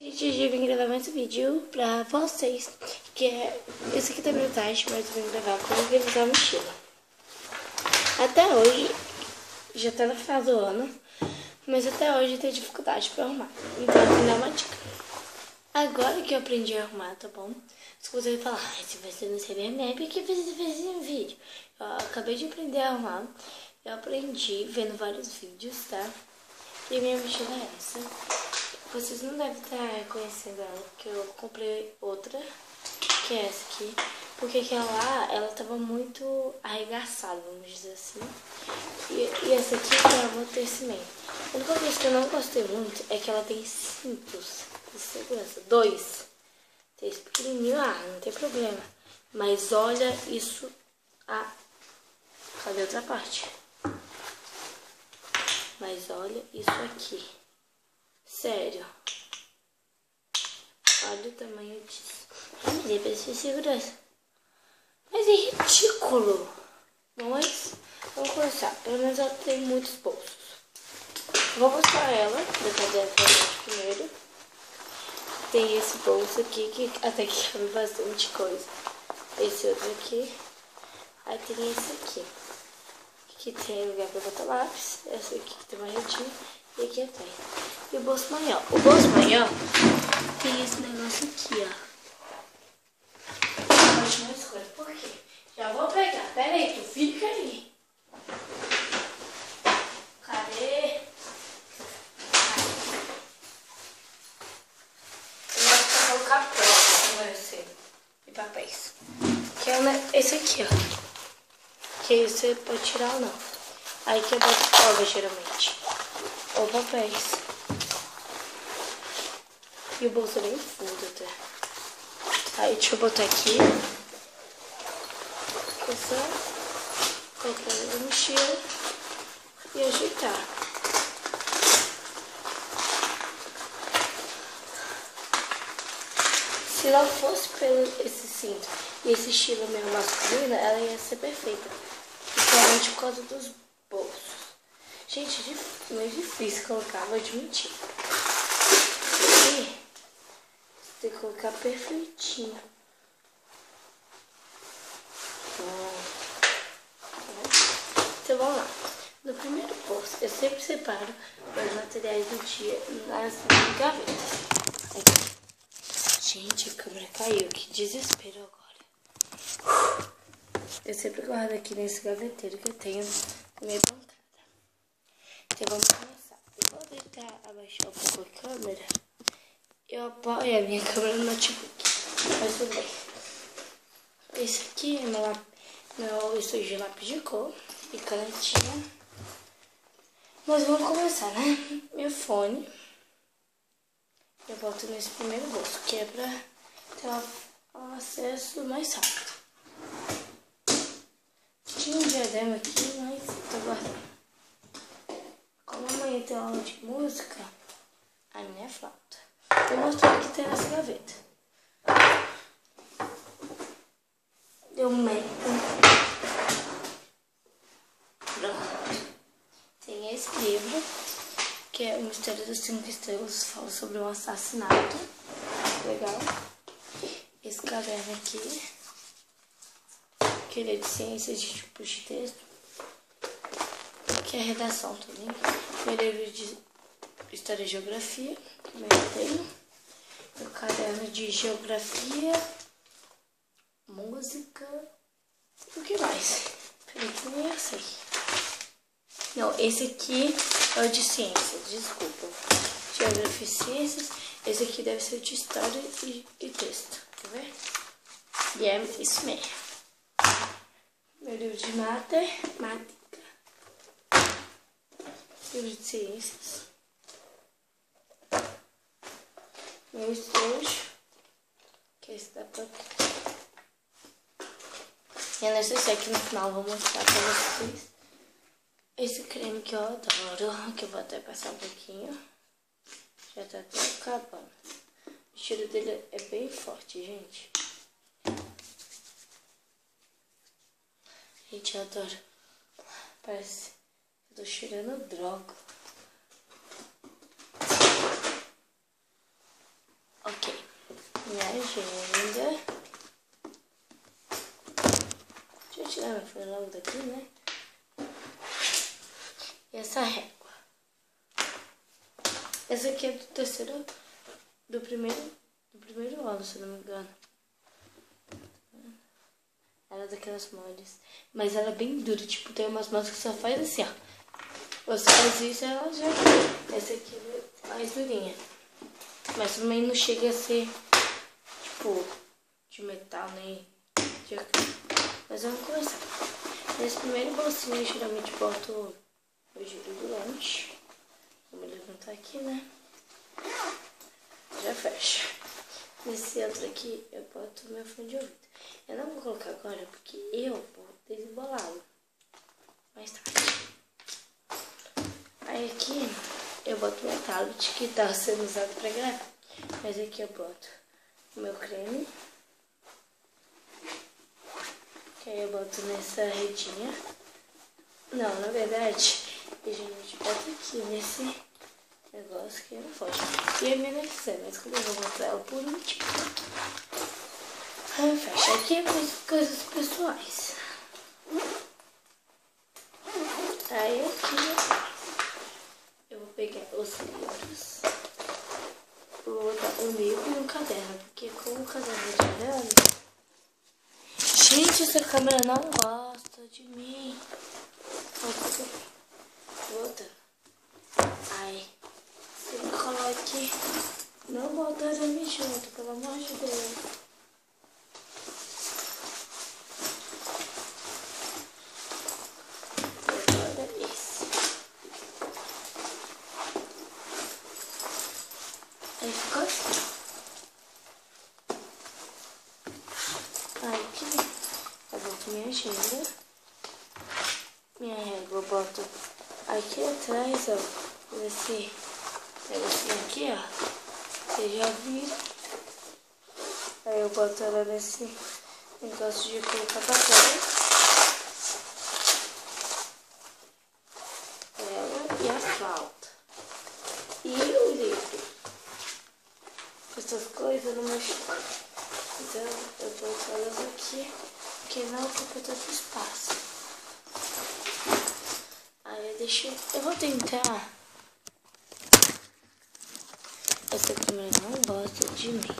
Gente, hoje eu vim gravar mais um vídeo pra vocês, que é esse aqui da minha tarde, mas eu vim gravar como organizar a mochila. Até hoje, já tá no final do ano, mas até hoje eu tenho dificuldade pra arrumar. Então eu vou dar uma dica. Agora que eu aprendi a arrumar, tá bom? Se você vai falar, se você não sabe arrumar, por que você fez um vídeo? Eu acabei de aprender a arrumar, eu aprendi vendo vários vídeos, tá? E a minha mochila é essa. Vocês não devem estar conhecendo ela, porque eu comprei outra, que é essa aqui. Porque aquela lá, ela tava muito arregaçada, vamos dizer assim. E essa aqui é o amortecimento. A única coisa que eu não gostei muito é que ela tem cintos de segurança. 2. 3 pequenininho, não tem problema. Mas olha isso. Cadê a outra parte? Mas olha isso aqui. Sério. Olha o tamanho disso. Mas é pra ser segurança. Mas é ridículo. Mas vamos começar. Pelo menos ela tem muitos bolsos. Vou mostrar ela. Depois dela primeiro. Tem esse bolso aqui que até que cabe bastante coisa. Esse outro aqui. Aí tem esse aqui. Que tem lugar pra botar lápis. Essa aqui que tem uma redinha. E aqui atrás. E o bolso maior. O bolso maior tem esse negócio aqui, ó. Pode mais coisa. Por quê? Já vou pegar. Pera aí, tu fica aí. Cadê? Eu vou colocar próximo esse. E papéis. Que é esse aqui, ó. Que você pode tirar ou não. Aí que eu boto prova, geralmente. Ou papéis. E o bolso é bem fundo até. Aí deixa eu botar aqui. Essa. Colocar na mochila. E ajeitar. Se não fosse pelo esse cinto e esse estilo meio masculino, ela ia ser perfeita. Principalmente por causa dos bolsos. Gente, muito difícil colocar, vou admitir. Aqui, tem que colocar perfeitinho. Então vamos lá. No primeiro bolso, eu sempre separo os materiais do dia nas gavetas. Aqui. Gente, a câmera caiu, que desespero agora. Eu sempre guardo aqui nesse gaveteiro que eu tenho na minha bancada. Então vamos começar. Eu vou tentar abaixar um pouco a câmera. Eu apoio a minha câmera no notebook. Mas tudo bem. Esse aqui é meu estojo de lápis de cor e canetinha. Mas vamos começar, né? Meu fone. Eu boto nesse primeiro bolso, que é pra ter um acesso mais rápido. Tinha um diadema aqui, mas tô guardando. Como amanhã tem aula de música, a minha é flauta. Vou mostrar o que tem nessa gaveta. Deu medo. Pronto. Tem esse livro, que é O Mistério das 5 Estrelas, fala sobre um assassinato. Legal. Esse caderno aqui, que ele é de ciências de tipos de texto. Aqui é a redação também. Meu livro de História e Geografia, também eu tenho. Meu caderno de Geografia, Música. E o que mais? Peraí que eu nem sei. Não, esse aqui é o de Ciências, desculpa. Geografia e Ciências. Esse aqui deve ser de História e Texto. Quer ver? E é isso mesmo. Meu livro de matemática. Livro de ciências. Meu estojo. Que é esse da própria. E é necessário que no final eu vou mostrar pra vocês. Esse creme que eu adoro. Que eu vou até passar um pouquinho. Já tá até acabando. O cheiro dele é bem forte, gente. Gente, eu adoro. Parece que eu tô cheirando droga. minha agenda. Deixa eu tirar minha folha logo daqui, né? E essa régua. Essa aqui é do terceiro, do primeiro ano, se não me engano. Ela é daquelas moles. Mas ela é bem dura, tipo, tem umas mãos que só faz assim, ó. Você faz isso, ela já... Essa aqui é mais durinha. Mas também não chega a ser, tipo, de metal, nem de acrílico. Mas vamos começar. Nesse primeiro bolsinho eu geralmente boto o giro do lanche. Vamos levantar aqui, né? Já fecha. Nesse outro aqui eu boto meu fone de ouvido. Eu não vou colocar agora porque eu vou desembolá-lo mais tarde. Aí aqui eu boto meu tablet que tá sendo usado pra gravar. Mas aqui eu boto o meu creme. Que aí eu boto nessa redinha. Não, na verdade, a gente bota aqui nesse negócio que não pode. E a minha mas como eu vou botar ela por último. Fecha aqui é coisas pessoais. Aí aqui eu vou pegar os livros. Vou botar um livro e um caderno. Porque com o caderno de arame... Gente, essa câmera não gosta de mim. Volta. Ai. Você coloque. Não bota arame junto, pelo amor de Deus. Aí ficou assim. Aí aqui eu boto minha agenda. Minha régua eu boto aqui atrás, ó. Nesse negocinho aqui, ó. Vocês já viram. Aí eu boto ela nesse negócio de colocar papel. Ela e a flauta. E o livro. Essas coisas no meu chão. Então eu boto elas aqui, porque não ocupa tanto espaço. Aí eu vou tentar. Essa câmera não gosta de mim.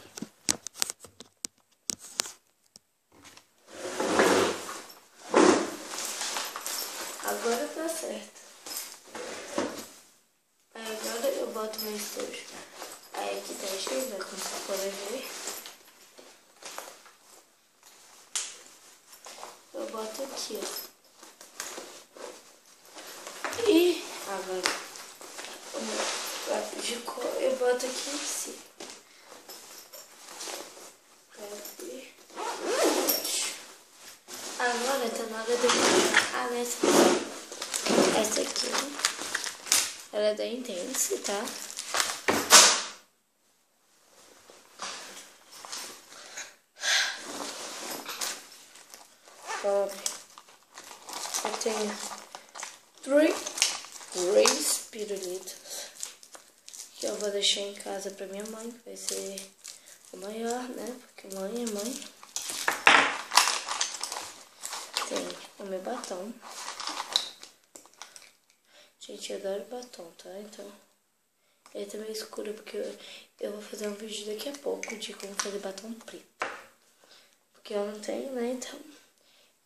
Agora tá certo. Aí agora eu boto meu estojo. Aí aqui tá cheio, como vocês podem ver. Eu boto aqui, ó. E agora o meu lápis de cor eu boto aqui em cima. Agora tá na hora de eu colocar nessa. Essa aqui, ela é da Intense, tá? Eu tenho três pirulitos que eu vou deixar em casa pra minha mãe, que vai ser o maior, né? Porque mãe é mãe. Tem o meu batom. Gente, eu adoro batom, tá? Então, ele tá meio escuro porque eu vou fazer um vídeo daqui a pouco de como fazer batom preto. Porque eu não tenho, né? Então,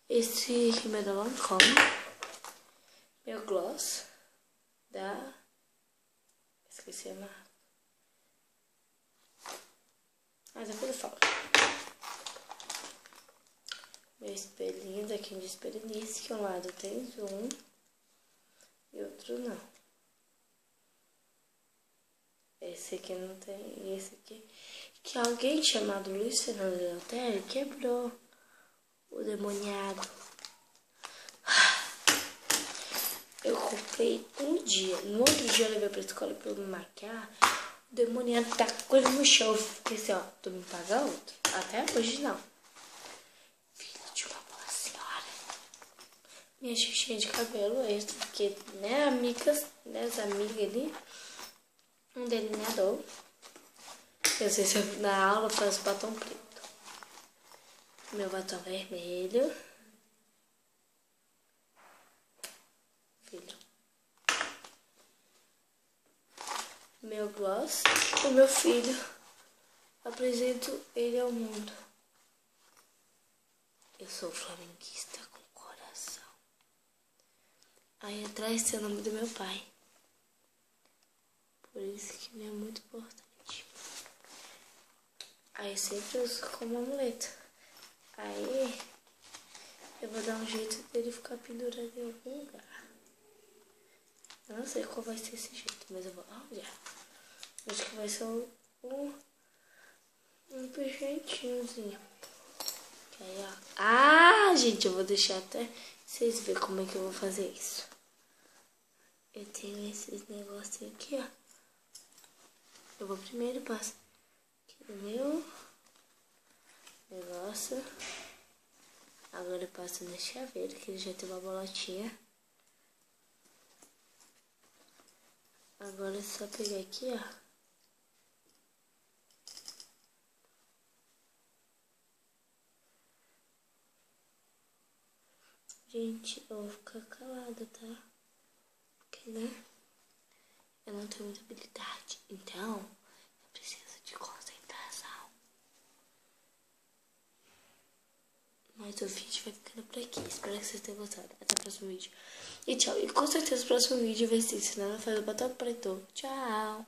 esse rímel da Lancôme. Meu gloss da... Esqueci a marca. Mas depois eu falo. Meu espelhinho daqui de Esperenice, que um lado tem zoom e outro não. Esse aqui não tem, e esse aqui, que alguém chamado Luiz Fernando Leotério quebrou o demoniado. Eu comprei um dia, no outro dia eu levei pra escola pra eu me maquiar, o demoniado tá com coisa no chão. Eu fiquei assim, ó, tu me paga outro? Até hoje não. Filho de uma boa senhora. Minha xixinha de cabelo extra, porque, né, amigas ali, um delineador. Eu sei se eu, na aula eu faço batom preto. Meu batom vermelho. Filho. Meu gloss. O meu filho. Apresento ele ao mundo. Eu sou flamenguista com coração. Aí atrás tem o nome do meu pai. Por isso que me é muito importante. Aí sempre uso como amuleto. Aí eu vou dar um jeito dele ficar pendurado em algum lugar. Eu não sei qual vai ser esse jeito, mas eu vou olhar. Acho que vai ser um perfeitinhozinho. Aí, ó. Ah, gente, eu vou deixar até vocês verem como é que eu vou fazer isso. Eu tenho esses negocinhos aqui, ó. Eu vou primeiro passar aqui no meu negócio. Agora eu passo no chaveiro, que ele já tem uma bolotinha. Agora é só pegar aqui, ó. Gente, eu vou ficar calada, tá? Porque, né? Eu não tenho muita habilidade. Então, eu preciso de concentração. Mas o vídeo vai ficando por aqui. Espero que vocês tenham gostado. Até o próximo vídeo. E tchau. E com certeza o próximo vídeo vai ser ensinando a fazer o batom preto. Tchau.